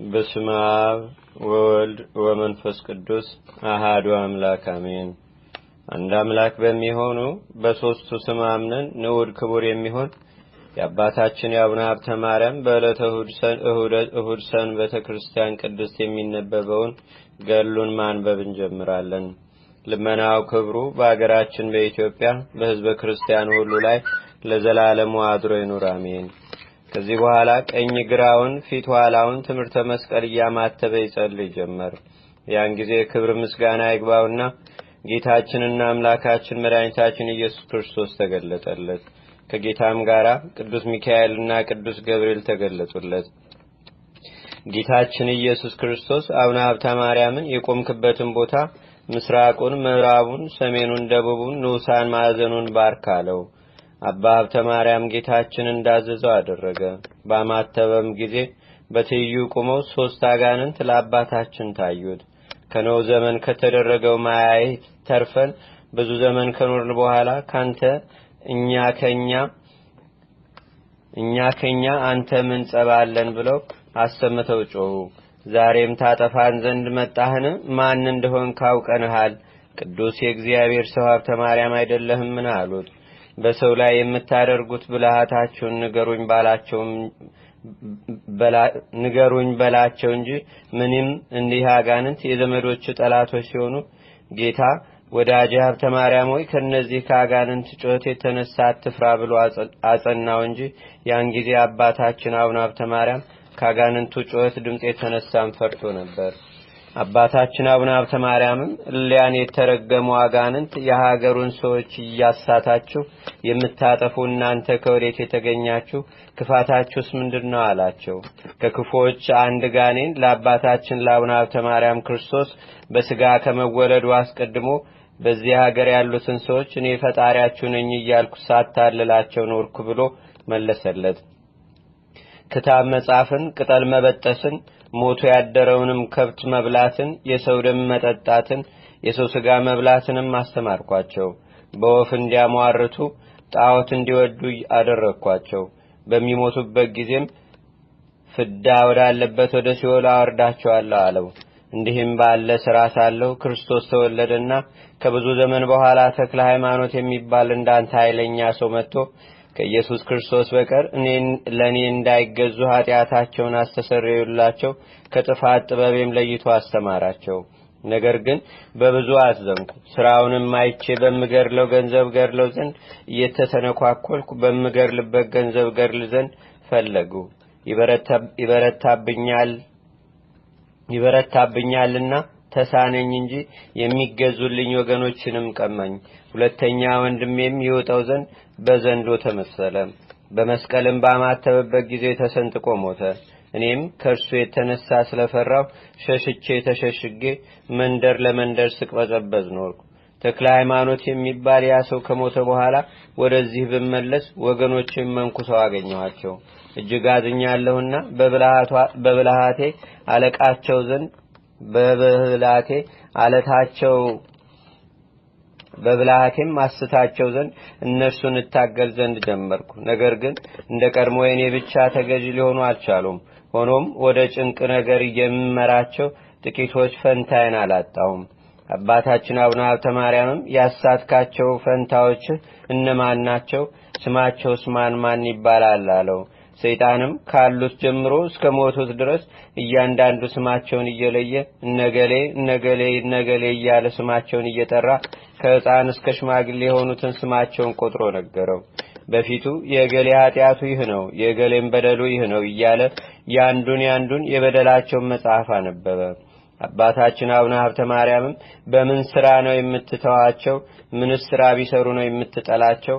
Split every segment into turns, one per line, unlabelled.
በስመ አብ ወወልድ ወመንፈስ ቅዱስ አሐዱ አምላክ አሜን። አንድ አምላክ በሚሆኑ በሶስቱ ስም አምነን ንዑድ ክቡር የሚሆን የአባታችን የአቡነ ሀብተ ማርያም በዕለተ እሁድ ሰንበተ ክርስቲያን ቅድስት የሚነበበውን ገድሉን ማንበብ እንጀምራለን። ልመናው ክብሩ በአገራችን በኢትዮጵያ በሕዝበ ክርስቲያኑ ሁሉ ላይ ለዘላለሙ አድሮ ይኑር አሜን። ከዚህ በኋላ ቀኝ ግራውን ፊት ኋላውን ትምህርተ መስቀል ያማተበ ይጸልይ ጀመር። ያን ጊዜ ክብር ምስጋና ይግባውና ጌታችንና አምላካችን መድኃኒታችን ኢየሱስ ክርስቶስ ተገለጠለት። ከጌታም ጋራ ቅዱስ ሚካኤልና ቅዱስ ገብርኤል ተገለጡለት። ጌታችን ኢየሱስ ክርስቶስ አቡነ ሀብተ ማርያምን የቆምክበትን ቦታ ምስራቁን፣ ምዕራቡን፣ ሰሜኑን፣ ደቡቡን፣ ንዑሳን ማዕዘኑን ባርክ አለው። አባ ሀብተ ማርያም ጌታችን እንዳዘዘው አደረገ። ባማተበም ጊዜ በትይዩ ቆመው ሶስት አጋንንት ለአባታችን ታዩት። ከኖህ ዘመን ከተደረገው ማያየት ተርፈን ብዙ ዘመን ከኖርን በኋላ ካንተ እኛ ከኛ አንተ ምን ጸባለን ብለው አሰምተው ጮሁ። ዛሬም ታጠፋን ዘንድ መጣህን? ማን እንደሆን ካውቀንሃል? ቅዱስ የእግዚአብሔር ሰው ሀብተ ማርያም አይደለህምን? አሉት። በሰው ላይ የምታደርጉት ብልሃታችሁን ንገሩኝ በላቸው እንጂ ምንም እንዲህ አጋንንት የዘመዶቹ ጠላቶች ሲሆኑ ጌታ ወዳጄ ሀብተ ማርያም ሆይ ከነዚህ ከአጋንንት ጩኸት የተነሳ አትፍራ ብሎ አጸናው እንጂ ያን ጊዜ አባታችን አቡነ ሀብተ ማርያም ከአጋንንቱ ጩኸት ድምፅ የተነሳም ፈርቶ ነበር። አባታችን አቡነ ሀብተ ማርያምም እሊያን የተረገሙ አጋንንት የሀገሩን ሰዎች እያሳታችሁ የምታጠፉ እናንተ ከወዴት የተገኛችሁ? ክፋታችሁስ ምንድነው? አላቸው። ከክፎች አንድ ጋኔን ለአባታችን ለአቡነ ሀብተ ማርያም ክርስቶስ በስጋ ከመወለዱ አስቀድሞ በዚህ ሀገር ያሉትን ሰዎች እኔ ፈጣሪያችሁ ነኝ እያልኩ ሳታልላቸው ኖርኩ ብሎ መለሰለት። ክታብ መጻፍን፣ ቅጠል መበጠስን፣ ሞቶ ያደረውንም ከብት መብላትን፣ የሰው ደም መጠጣትን፣ የሰው ስጋ መብላትንም አስተማርኳቸው። በወፍ እንዲያሟርቱ ጣዖት እንዲወዱ አደረግኳቸው። በሚሞቱበት ጊዜም ፍዳ ወዳለበት ወደ ሲኦል አወርዳቸዋለሁ አለው። እንዲህም ባለ ሥራ ሳለሁ ክርስቶስ ተወለደና ከብዙ ዘመን በኋላ ተክለ ሃይማኖት የሚባል እንዳንተ ኃይለኛ ሰው መጥቶ ከኢየሱስ ክርስቶስ በቀር ለኔ እንዳይገዙ ኃጢአታቸውን አስተሰርዩላቸው ከጥፋት ጥበቤም ለይቶ አስተማራቸው። ነገር ግን በብዙ አዘንኩ። ስራውንም አይቼ በምገርለው ገንዘብ ገርለው ዘንድ እየተተነኳኮልኩ በምገርልበት ገንዘብ ገርል ዘንድ ፈለጉ። ይበረታብኛልና ተሳነኝ እንጂ የሚገዙልኝ ወገኖችንም ቀማኝ። ሁለተኛ ወንድሜም ይወጣው ዘንድ በዘንዶ ተመሰለ። በመስቀልም ባማተበበት ጊዜ ተሰንጥቆ ሞተ። እኔም ከእርሱ የተነሳ ስለፈራው ሸሽቼ ተሸሽጌ መንደር ለመንደር ስቅበዘበዝ ኖርኩ። ተክለ ሃይማኖት የሚባል ያ ሰው ከሞተ በኋላ ወደዚህ ብመለስ ወገኖቼም መንኩሰው አገኘኋቸው። እጅግ አዝኛለሁና በብልሃቴ አለቃቸው ዘንድ በብልሃቴም ማስታቸው ዘንድ እነርሱን እታገል ዘንድ ጀመርኩ። ነገር ግን እንደ ቀድሞ የኔ ብቻ ተገዥ ሊሆኑ አልቻሉም። ሆኖም ወደ ጭንቅ ነገር የምመራቸው ጥቂቶች ፈንታዬን አላጣሁም። አባታችን አቡነ ሀብተ ማርያምም ያሳትካቸው ፈንታዎች እነማን ናቸው? ስማቸውስ ማን ይባላል? አለው። ሰይጣንም ካሉት ጀምሮ እስከ ሞቱት ድረስ እያንዳንዱ ስማቸውን እየለየ ነገሌ እያለ ስማቸውን እየጠራ ከሕፃን እስከ ሽማግሌ የሆኑትን ስማቸውን ቆጥሮ ነገረው። በፊቱ የገሌ ኃጢአቱ ይህ ነው፣ የገሌም በደሉ ይህ ነው እያለ ያንዱን የበደላቸውን መጽሐፍ አነበበ። አባታችን አቡነ ሀብተ ማርያምም በምን ስራ ነው የምትተዋቸው? ምንስ ስራ ቢሰሩ ነው የምትጠላቸው?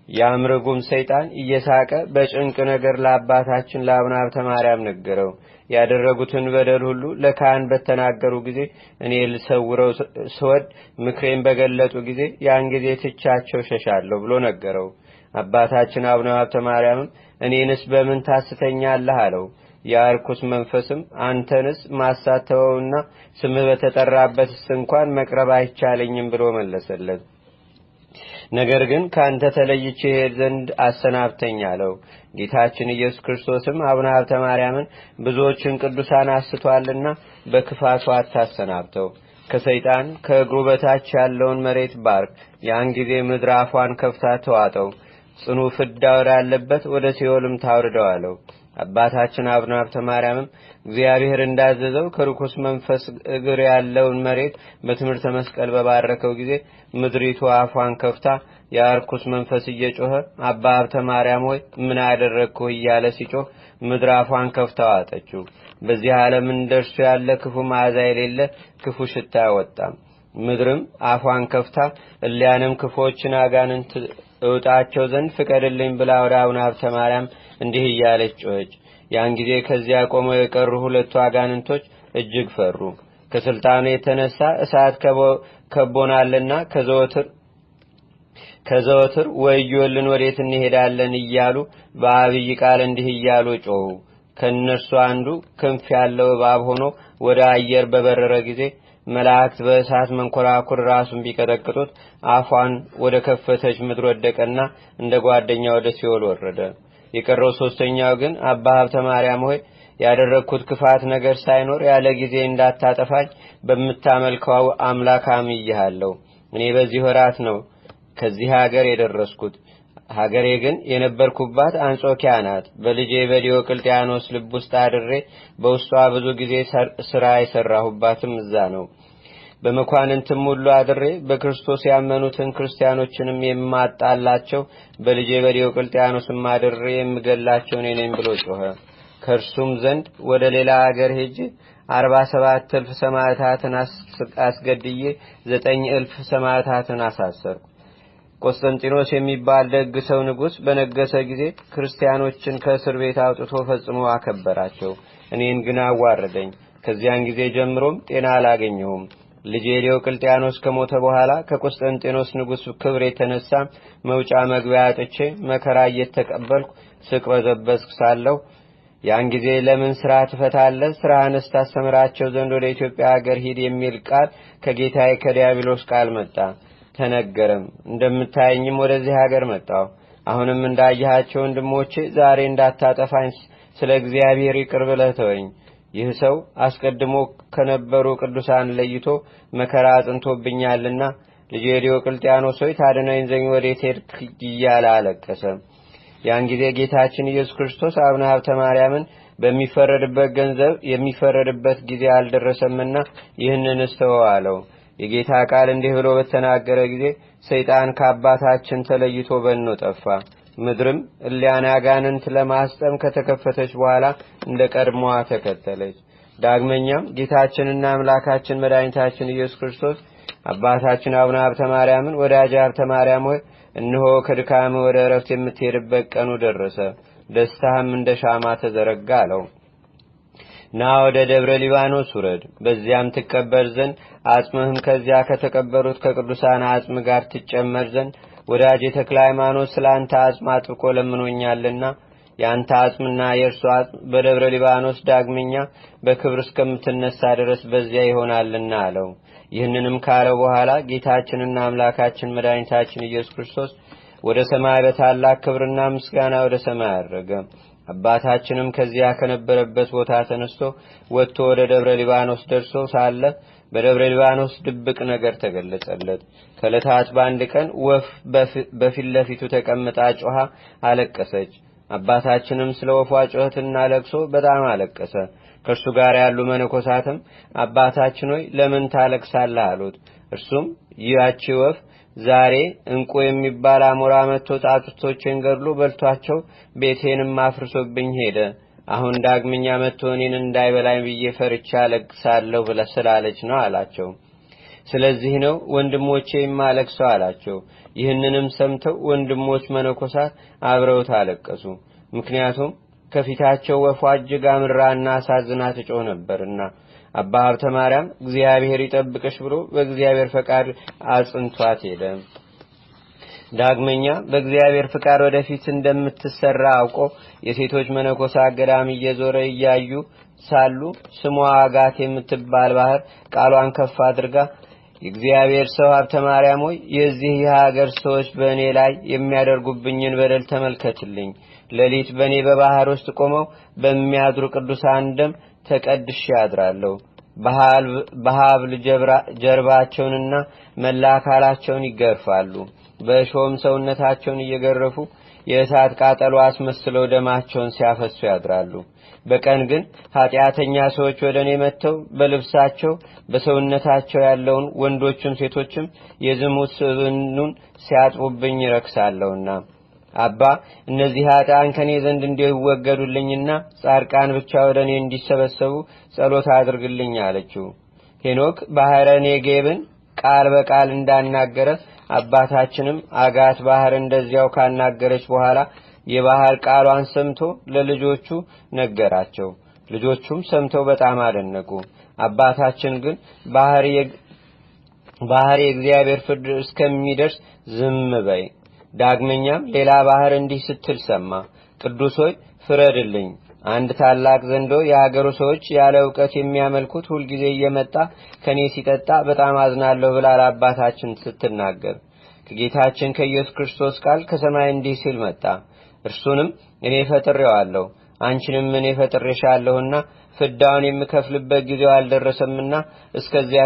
ያምርጉም ሰይጣን እየሳቀ በጭንቅ ነገር ለአባታችን ለአቡነ ሀብተ ማርያም ነገረው። ያደረጉትን በደል ሁሉ ለካህን በተናገሩ ጊዜ እኔ ልሰውረው ስወድ ምክሬን በገለጡ ጊዜ ያን ጊዜ ትቻቸው ሸሻለሁ ብሎ ነገረው። አባታችን አቡነ ሀብተ ማርያምም እኔንስ በምን ታስተኛለህ? አለው። የአርኩስ መንፈስም አንተንስ ማሳተውና ስምህ በተጠራበትስ እንኳን መቅረብ አይቻለኝም ብሎ መለሰለት። ነገር ግን ካንተ ተለይቼ ሄድ ዘንድ አሰናብተኝ አለው። ጌታችን ኢየሱስ ክርስቶስም አቡነ ሀብተ ማርያምን ብዙዎችን ቅዱሳን አስቷልና በክፋቱ አታሰናብተው፣ ከሰይጣን ከእግሩ በታች ያለውን መሬት ባርክ። ያን ጊዜ ምድር አፏን ከፍታ ተዋጠው፣ ጽኑ ፍዳ ወዳለበት ወደ ሲኦልም ታውርደው አለው። አባታችን አቡነ ሀብተ ማርያምም እግዚአብሔር እንዳዘዘው ከርኩስ መንፈስ እግር ያለውን መሬት በትምህርተ መስቀል በባረከው ጊዜ ምድሪቱ አፏን ከፍታ የርኩስ መንፈስ እየጮኸ አባ ሀብተ ማርያም ሆይ ምን አደረግኩ እያለ ሲጮህ ምድር አፏን ከፍታ ዋጠችው። በዚህ ዓለም እንደርሱ ያለ ክፉ መዓዛ የሌለ ክፉ ሽታ ወጣም። ምድርም አፏን ከፍታ እሊያንም ክፎችን አጋንንት እውጣቸው ዘንድ ፍቀድልኝ ብላ ወደ አቡነ ሀብተ ማርያም እንዲህ እያለች ጮኸች። ያን ጊዜ ከዚያ ቆመው የቀሩ ሁለቱ አጋንንቶች እጅግ ፈሩ። ከስልጣኑ የተነሳ እሳት ከቦናልና ከዘወትር ወዮልን ወዴት እንሄዳለን እያሉ በአብይ ቃል እንዲህ እያሉ ጮኹ። ከነርሱ አንዱ ክንፍ ያለው እባብ ሆኖ ወደ አየር በበረረ ጊዜ መላእክት በእሳት መንኮራኩር ራሱን ቢቀጠቅጡት አፏን ወደ ከፈተች ምድር ወደቀና እንደ ጓደኛ ወደ ሲኦል ወረደ። የቀረው ሶስተኛው ግን አባ ሀብተ ማርያም ሆይ ያደረኩት ክፋት ነገር ሳይኖር ያለ ጊዜ እንዳታጠፋኝ በምታመልከው አምላክ አምይሃለሁ። እኔ በዚህ ወራት ነው ከዚህ ሀገር የደረስኩት። ሀገሬ ግን የነበርኩባት አንጾኪያ ናት። በልጄ በዲዮቅልጥያኖስ ልብ ውስጥ አድሬ በውስጧ ብዙ ጊዜ ስራ የሰራሁባትም እዛ ነው። በመኳንንትም ሁሉ አድሬ በክርስቶስ ያመኑትን ክርስቲያኖችንም የማጣላቸው በልጄ በዲዮቅልጥያኖስም አድሬ የምገላቸው እኔ ነኝ ብሎ ጮኸ። ከእርሱም ዘንድ ወደ ሌላ ሀገር ሄጄ 47,000 ሰማዕታትን አስገድዬ 9,000 ሰማዕታትን አሳሰርኩ። ቆስጠንጢኖስ የሚባል ደግ ሰው ንጉሥ በነገሰ ጊዜ ክርስቲያኖችን ከእስር ቤት አውጥቶ ፈጽሞ አከበራቸው። እኔን ግን አዋረደኝ። ከዚያን ጊዜ ጀምሮም ጤና አላገኘሁም። ልጄ ዲዮቅልጥያኖስ ከሞተ በኋላ ከቆስጠንጢኖስ ንጉሥ ክብር የተነሳ መውጫ መግቢያ አጥቼ መከራ እየተቀበልኩ ስቅበዘበዝኩ ሳለሁ ያን ጊዜ ለምን ስራ ትፈታለህ? ስራህንስ ታስተምራቸው ዘንድ ወደ ኢትዮጵያ ሀገር ሂድ የሚል ቃል ከጌታዬ ከዲያብሎስ ቃል መጣ ተነገረም። እንደምታየኝም ወደዚህ ሀገር መጣሁ። አሁንም እንዳያቸው ወንድሞቼ ዛሬ እንዳታጠፋኝ ስለ እግዚአብሔር ይቅር ብለህ ተወኝ። ይህ ሰው አስቀድሞ ከነበሩ ቅዱሳን ለይቶ መከራ አጽንቶብኛልና ልጄ ዲዮቅልጥያኖስ ሆይ ታድነኝ ዘንድ ወዴት ሄድክ እያለ አለቀሰ። ያን ጊዜ ጌታችን ኢየሱስ ክርስቶስ አቡነ ሀብተ ማርያምን በሚፈረድበት ገንዘብ የሚፈረድበት ጊዜ አልደረሰምና ይህንን እስተው አለው። የጌታ ቃል እንዲህ ብሎ በተናገረ ጊዜ ሰይጣን ከአባታችን ተለይቶ በኖ ጠፋ። ምድርም እሊያን አጋንንት ለማስጠም ከተከፈተች በኋላ እንደ ቀድሞዋ ተከተለች። ዳግመኛም ጌታችንና አምላካችን መድኃኒታችን ኢየሱስ ክርስቶስ አባታችን አቡነ ሀብተ ማርያምን ወዳጄ ሀብተ ማርያም ሆይ እነሆ ከድካም ወደ እረፍት የምትሄድበት ቀኑ ደረሰ፣ ደስታህም እንደ ሻማ ተዘረጋ አለው። ና ወደ ደብረ ሊባኖስ ውረድ፣ በዚያም ትቀበር ዘንድ አጽምህም ከዚያ ከተቀበሩት ከቅዱሳን አጽም ጋር ትጨመር ዘንድ ወዳጄ ተክለ ሃይማኖት ስላንተ አጽም አጥብቆ ለምኖኛልና ያንተ አጽምና የእርሱ አጽም በደብረ ሊባኖስ ዳግመኛ በክብር እስከምትነሳ ድረስ በዚያ ይሆናልና አለው። ይህንንም ካለው በኋላ ጌታችንና አምላካችን መድኃኒታችን ኢየሱስ ክርስቶስ ወደ ሰማይ በታላቅ ክብርና ምስጋና ወደ ሰማይ አረገ። አባታችንም ከዚያ ከነበረበት ቦታ ተነስቶ ወጥቶ ወደ ደብረ ሊባኖስ ደርሶ ሳለ በደብረ ሊባኖስ ድብቅ ነገር ተገለጸለት። ከዕለታት በአንድ ቀን ወፍ በፊት ለፊቱ ተቀምጣ ጮኻ አለቀሰች። አባታችንም ስለ ወፏ ጩኸትና ለቅሶ በጣም አለቀሰ። ከእርሱ ጋር ያሉ መነኮሳትም አባታችን ሆይ ለምን ታለቅሳለህ አሉት። እርሱም ያቺ ወፍ ዛሬ እንቁ የሚባል አሞራ መጥቶ ጣቶቼን ገድሎ በልቷቸው ቤቴንም አፍርሶብኝ ሄደ። አሁን ዳግመኛ መጥቶ እኔን እንዳይበላኝ ብዬ ፈርቻ አለቅሳለሁ ብላ ስላለች ነው አላቸው። ስለዚህ ነው ወንድሞቼ የማለቅሰው አላቸው። ይህንንም ሰምተው ወንድሞች መነኮሳት አብረውት አለቀሱ። ምክንያቱም ከፊታቸው ወፏ እጅግ አምራና አሳዝና ትጮህ ነበርና። አባ ሀብተ ማርያም እግዚአብሔር ይጠብቅሽ ብሎ በእግዚአብሔር ፈቃድ አጽንቷት ሄደ። ዳግመኛ በእግዚአብሔር ፍቃድ ወደፊት እንደምትሰራ አውቆ የሴቶች መነኮሳት ገዳም እየዞረ እያዩ ሳሉ ስሟ አጋት የምትባል ባህር ቃሏን ከፍ አድርጋ የእግዚአብሔር ሰው ሀብተ ማርያም ሆይ የዚህ የሀገር ሰዎች በእኔ ላይ የሚያደርጉብኝን በደል ተመልከትልኝ። ሌሊት በእኔ በባህር ውስጥ ቆመው በሚያድሩ ቅዱሳን ደም ተቀድሼ አድራለሁ። በሐብል ጀርባቸውንና መላ አካላቸውን ይገርፋሉ። በእሾህም ሰውነታቸውን እየገረፉ የእሳት ቃጠሎ አስመስለው ደማቸውን ሲያፈሱ ያድራሉ። በቀን ግን ኃጢአተኛ ሰዎች ወደ እኔ መጥተው በልብሳቸው በሰውነታቸው ያለውን ወንዶችም ሴቶችም የዝሙት ስብኑን ሲያጥቡብኝ ረክሳለሁና አባ እነዚህ ኃጢአን ከኔ ዘንድ እንዲወገዱልኝና ጻድቃን ብቻ ወደ እኔ እንዲሰበሰቡ ጸሎት አድርግልኝ አለችው። ሄኖክ ባህረ ኔጌብን ቃል በቃል እንዳናገረ አባታችንም አጋት ባህር እንደዚያው ካናገረች በኋላ የባህር ቃሏን ሰምቶ ለልጆቹ ነገራቸው። ልጆቹም ሰምተው በጣም አደነቁ። አባታችን ግን ባህር የእግዚአብሔር ፍርድ እስከሚደርስ ዝም በይ። ዳግመኛም ሌላ ባህር እንዲህ ስትል ሰማ። ቅዱስ ሆይ ፍረድልኝ። አንድ ታላቅ ዘንዶ የሀገሩ ሰዎች ያለ ዕውቀት የሚያመልኩት ሁልጊዜ እየመጣ ከኔ ሲጠጣ በጣም አዝናለሁ ብላ አባታችን ስትናገር ከጌታችን ከኢየሱስ ክርስቶስ ቃል ከሰማይ እንዲህ ሲል መጣ። እርሱንም እኔ ፈጥሬዋለሁ፣ አንቺንም እኔ ፈጥሬሻለሁና ፍዳውን የምከፍልበት ጊዜው አልደረሰምና እስከዚያ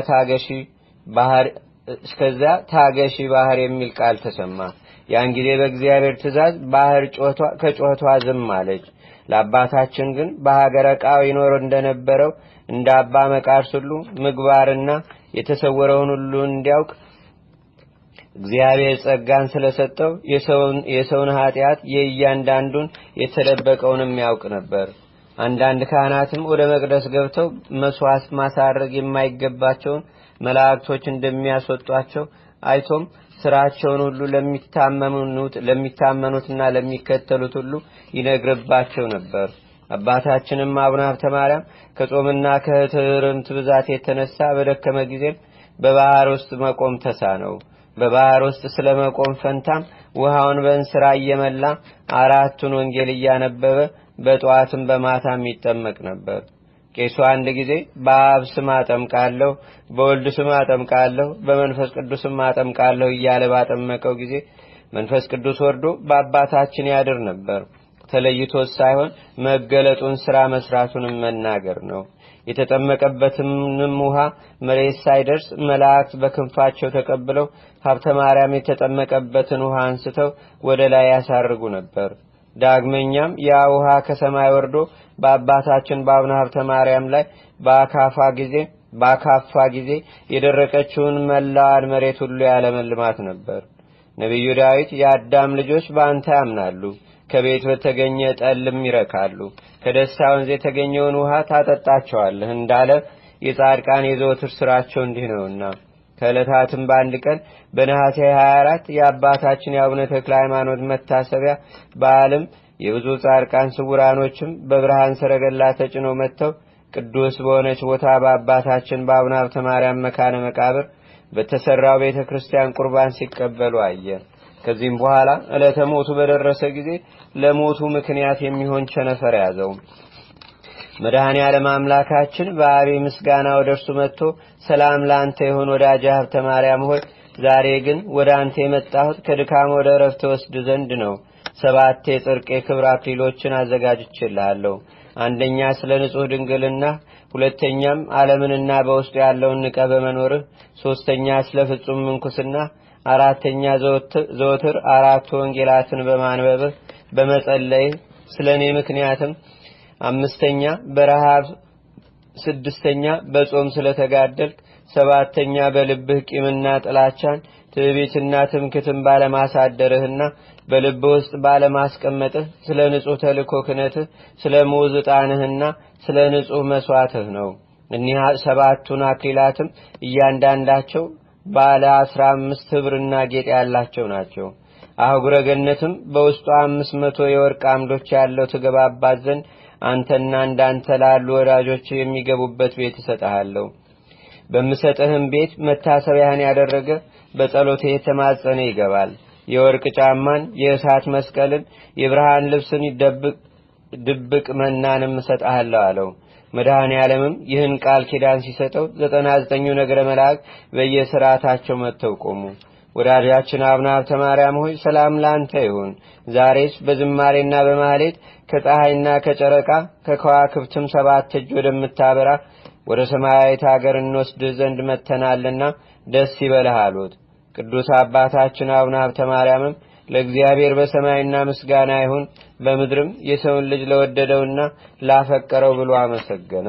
ታገሺ ባህር የሚል ቃል ተሰማ። ያን ጊዜ በእግዚአብሔር ትእዛዝ ባህር ከጮቷ ዝም አለች። ለአባታችን ግን በሀገረ ቃው ይኖር እንደነበረው እንደ አባ መቃርስ ሁሉ ምግባርና የተሰወረውን ሁሉ እንዲያውቅ እግዚአብሔር ጸጋን ስለሰጠው የሰውን ኃጢአት የእያንዳንዱን የተደበቀውንም ያውቅ ነበር። አንዳንድ ካህናትም ወደ መቅደስ ገብተው መስዋዕት ማሳረግ የማይገባቸውን መላእክቶች እንደሚያስወጧቸው አይቶም ስራቸውን ሁሉ ለሚታመኑትና ለሚከተሉት ሁሉ ይነግርባቸው ነበር። አባታችንም አቡነ ሀብተ ማርያም ከጾምና ከትህርምት ብዛት የተነሳ በደከመ ጊዜ በባህር ውስጥ መቆም ተሳነው። በባህር ውስጥ ስለመቆም ፈንታም ውሃውን በእንስራ እየመላ 4ቱን ወንጌል እያነበበ በጧትም በማታም ይጠመቅ ነበር። ቄሱ አንድ ጊዜ በአብ ስም አጠምቃለሁ፣ በወልድ ስም አጠምቃለሁ፣ በመንፈስ ቅዱስ ስም አጠምቃለሁ እያለ ባጠመቀው ጊዜ መንፈስ ቅዱስ ወርዶ በአባታችን ያድር ነበር። ተለይቶት ሳይሆን መገለጡን ስራ መስራቱንም መናገር ነው። የተጠመቀበትንም ውሃ መሬት ሳይደርስ መላእክት በክንፋቸው ተቀብለው ሀብተ ማርያም የተጠመቀበትን ውሃ አንስተው ወደ ላይ ያሳርጉ ነበር። ዳግመኛም ያ ውሃ ከሰማይ ወርዶ በአባታችን በአቡነ ሀብተ ማርያም ላይ ባካፋ ጊዜ የደረቀችውን መላዋን መሬት ሁሉ ያለመልማት ነበር። ነቢዩ ዳዊት የአዳም ልጆች በአንተ ያምናሉ፣ ከቤት በተገኘ ጠልም ይረካሉ፣ ከደስታ ወንዝ የተገኘውን ውሃ ታጠጣቸዋለህ እንዳለ የጻድቃን የዘወትር ስራቸው እንዲህ ነውና። ከዕለታትም በአንድ ቀን በነሐሴ 24 የአባታችን የአቡነ ተክለ ሃይማኖት መታሰቢያ በዓልም የብዙ ጻድቃን ስውራኖችም በብርሃን ሰረገላ ተጭነው መጥተው ቅዱስ በሆነች ቦታ በአባታችን በአቡነ ሀብተ ማርያም መካነ መቃብር በተሰራው ቤተክርስቲያን ቁርባን ሲቀበሉ አየ። ከዚህም በኋላ ዕለተ ሞቱ በደረሰ ጊዜ ለሞቱ ምክንያት የሚሆን ቸነፈር ያዘው። መድኃኔ ዓለም አምላካችን በአቢ ምስጋና ወደ እርሱ መጥቶ ሰላም ላንተ ይሁን ወዳጄ ሀብተ ማርያም ሆይ፣ ዛሬ ግን ወደ አንተ የመጣሁት ከድካም ወደ ዕረፍት ወስድ ዘንድ ነው። 7 የጽድቅ የክብር አክሊሎችን አዘጋጅቼልሃለሁ። አንደኛ ስለ ንጹሕ ድንግልና፣ ሁለተኛም ዓለምንና በውስጡ ያለውን ንቀ በመኖርህ፣ ሶስተኛ ስለ ፍጹም ምንኩስና፣ አራተኛ ዘወትር 4 ወንጌላትን በማንበብህ በመጸለይህ ስለ እኔ ምክንያትም፣ አምስተኛ በረሃብ፣ ስድስተኛ በጾም ስለተጋደልክ፣ ሰባተኛ በልብህ ቂምና ጥላቻን ትዕቢትና ትምክትን ባለማሳደርህና በልብህ ውስጥ ባለማስቀመጥህ ስለ ንጹሕ ተልእኮ ክህነትህ ስለ ሙዝ ዕጣንህና ስለ ንጹሕ መስዋዕትህ ነው። እኒህ 7ቱን አክሊላትም እያንዳንዳቸው ባለ 15 ኅብርና ጌጥ ያላቸው ናቸው። አህጉረ ገነትም በውስጡ 500 የወርቅ አምዶች ያለው ትገባባት ዘንድ አንተና እንዳንተ ላሉ ወዳጆች የሚገቡበት ቤት እሰጥሃለሁ። በምሰጥህም ቤት መታሰቢያህን ያደረገ በጸሎቴ የተማጸነ ይገባል። የወርቅ ጫማን፣ የእሳት መስቀልን፣ የብርሃን ልብስን፣ ድብቅ መናንም እሰጥሃለሁ አለው። መድኃኔ ዓለምም ይህን ቃል ኪዳን ሲሰጠው 99ኙ ነገረ መላእክት በየሥርዓታቸው መጥተው ቆሙ። ወዳጃችን አቡነ ሀብተ ማርያም ሆይ ሰላም ላንተ ይሁን። ዛሬስ በዝማሬና በማህሌት ከፀሐይና ከጨረቃ ከከዋክብትም 7 እጅ ወደምታበራ ወደ ሰማያዊት ሀገር እንወስድ ዘንድ መተናልና ደስ ይበልህ አሉት። ቅዱስ አባታችን አቡነ ሀብተ ማርያምም ለእግዚአብሔር በሰማይና ምስጋና ይሁን፣ በምድርም የሰውን ልጅ ለወደደውና ላፈቀረው ብሎ አመሰገነ።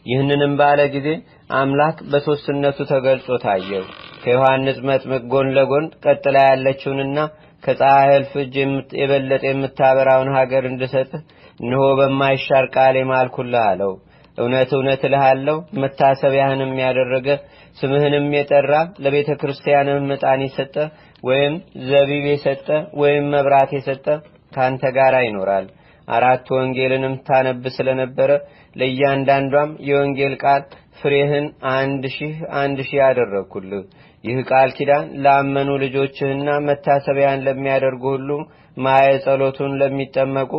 ይህንንም ባለ ጊዜ አምላክ በሶስትነቱ ተገልጾ ታየው። ከዮሐንስ መጥምቅ ጎን ለጎን ቀጥላ ያለችውንና ከፀሐይ እልፍ እጅ የበለጠ የምታበራውን ሀገር እንድሰጥህ እነሆ በማይሻር ቃል ማልኩልህ አለው። እውነት እውነት እልሃለሁ መታሰቢያህንም ያደረገ ስምህንም የጠራ ለቤተ ክርስቲያንም ዕጣን የሰጠ ወይም ዘቢብ የሰጠ ወይም መብራት የሰጠ ካንተ ጋር ይኖራል። 4 ወንጌልንም ታነብ ስለነበረ ለእያንዳንዷም የወንጌል ቃል ፍሬህን 1000 ያደረኩልህ። ይህ ቃል ኪዳን ላመኑ ልጆችህና መታሰቢያን ለሚያደርጉ ሁሉ ማየ ጸሎቱን ለሚጠመቁ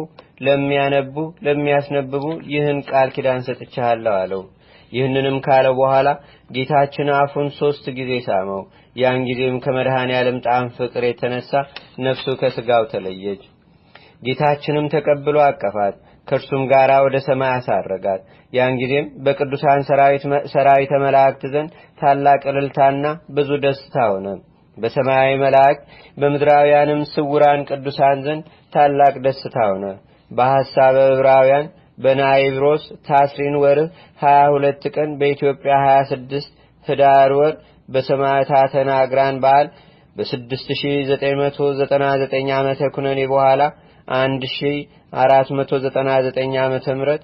ለሚያነቡ ለሚያስነብቡ ይህን ቃል ኪዳን ሰጥቻለሁ አለው። ይህንንም ካለ በኋላ ጌታችን አፉን 3 ጊዜ ሳመው። ያን ጊዜም ከመድኃኔ ዓለም ጣም ፍቅር የተነሳ ነፍሱ ከስጋው ተለየች። ጌታችንም ተቀብሎ አቀፋት፣ ከእርሱም ጋር ወደ ሰማይ አሳረጋት። ያን ጊዜም በቅዱሳን ሰራዊተ መላእክት ዘንድ ታላቅ እልልታና ብዙ ደስታ ሆነ። በሰማያዊ መላእክት በምድራውያንም ስውራን ቅዱሳን ዘንድ ታላቅ ደስታ ሆነ። በሐሳበ ዕብራውያን በናይብሮስ ታስሪን ወር 22 ቀን በኢትዮጵያ 26 ህዳር ወር በሰማዕታተ ናግራን በዓል በ6999 ዓመተ ኩነኔ በኋላ 1499 ዓመተ ምህረት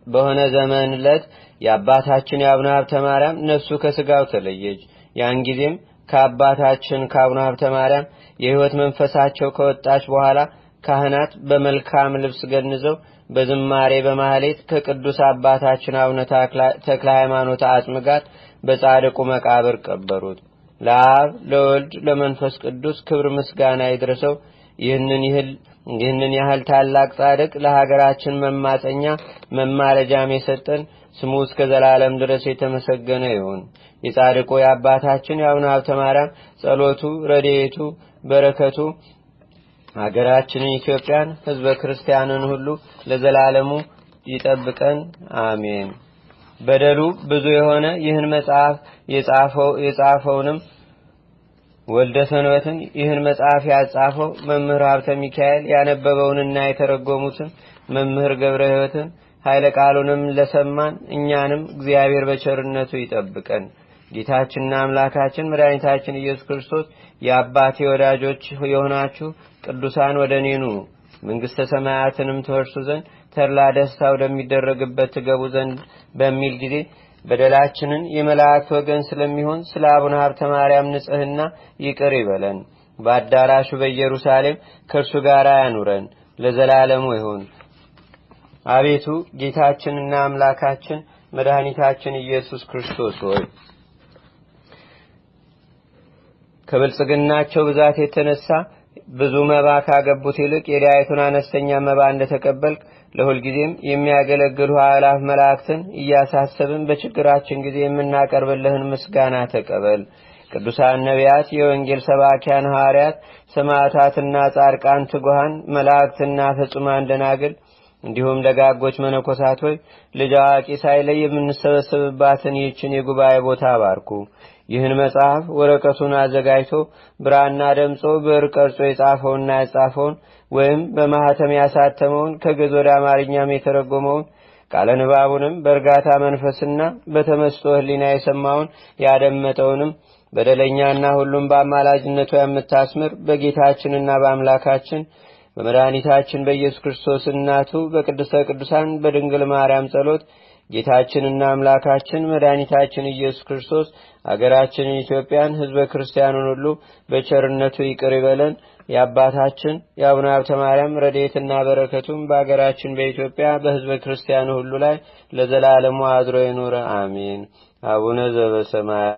በሆነ ዘመን ዕለት የአባታችን የአቡነ ሀብተ ማርያም ነፍሱ ከስጋው ተለየች። ያን ጊዜም ከአባታችን ከአቡነ ሀብተ ማርያም የሕይወት መንፈሳቸው ከወጣች በኋላ ካህናት በመልካም ልብስ ገንዘው በዝማሬ በማህሌት ከቅዱስ አባታችን አቡነ ተክለ ሃይማኖት አጽም ጋር በጻድቁ መቃብር ቀበሩት። ለአብ ለወልድ ለመንፈስ ቅዱስ ክብር ምስጋና ይድረሰው። ይህንን ያህል ታላቅ ጻድቅ ለሀገራችን መማፀኛ መማለጃም የሰጠን ስሙ እስከ ዘላለም ድረስ የተመሰገነ ይሁን። የጻድቁ የአባታችን የአቡነ ሀብተ ማርያም ጸሎቱ ረድኤቱ በረከቱ ሀገራችንን ኢትዮጵያን ሕዝበ ክርስቲያንን ሁሉ ለዘላለሙ ይጠብቀን፣ አሜን። በደሉ ብዙ የሆነ ይህን መጽሐፍ የጻፈውንም ወልደ ሰንበትን ይህን መጽሐፍ ያጻፈው መምህር ሀብተ ሚካኤል ያነበበውንና የተረጎሙትን መምህር ገብረ ሕይወትን ኃይለ ቃሉንም ለሰማን እኛንም እግዚአብሔር በቸርነቱ ይጠብቀን። ጌታችንና አምላካችን መድኃኒታችን ኢየሱስ ክርስቶስ የአባቴ ወዳጆች የሆናችሁ ቅዱሳን ወደ እኔ ኑ መንግሥተ ሰማያትንም ትወርሱ ዘንድ ተድላ ደስታ ወደሚደረግበት ትገቡ ዘንድ በሚል ጊዜ በደላችንን የመላእክት ወገን ስለሚሆን ስለ አቡነ ሀብተ ማርያም ንጽሕና ይቅር ይበለን። በአዳራሹ በኢየሩሳሌም ከእርሱ ጋር ያኑረን ለዘላለሙ ይሁን። አቤቱ ጌታችንና አምላካችን መድኃኒታችን ኢየሱስ ክርስቶስ ሆይ ከብልጽግናቸው ብዛት የተነሳ ብዙ መባ ካገቡት ይልቅ የዳይቱን አነስተኛ መባ እንደተቀበልክ ለሁልጊዜም የሚያገለግሉ አእላፍ መላእክትን እያሳሰብን በችግራችን ጊዜ የምናቀርብልህን ምስጋና ተቀበል። ቅዱሳን ነቢያት፣ የወንጌል ሰባኪያን ሐዋርያት፣ ሰማዕታትና ጻድቃን፣ ትጉሃን መላእክትና ፍጹማን ደናግል እንዲሁም ደጋጎች መነኮሳት ሆይ ልጅ አዋቂ ሳይለይ የምንሰበሰብባትን ይህችን የጉባኤ ቦታ ባርኩ። ይህን መጽሐፍ ወረቀቱን አዘጋጅቶ ብራና ደምጾ ብዕር ቀርጾ የጻፈውንና ያጻፈውን ወይም በማህተም ያሳተመውን ከግዕዝ ወደ አማርኛም የተረጎመውን ቃለ ንባቡንም በእርጋታ መንፈስና በተመስጦ ሕሊና የሰማውን ያደመጠውንም በደለኛና ሁሉም በአማላጅነቱ የምታስምር በጌታችንና በአምላካችን በመድኃኒታችን በኢየሱስ ክርስቶስ እናቱ በቅድስተ ቅዱሳን በድንግል ማርያም ጸሎት ጌታችንና አምላካችን መድኃኒታችን ኢየሱስ ክርስቶስ አገራችንን ኢትዮጵያን ሕዝበ ክርስቲያኑን ሁሉ በቸርነቱ ይቅር ይበለን። የአባታችን የአቡነ ሀብተ ማርያም ረድኤትና በረከቱም በአገራችን በኢትዮጵያ በሕዝበ ክርስቲያኑ ሁሉ ላይ ለዘላለሙ አድሮ ይኑር፣ አሜን። አቡነ ዘበሰማያት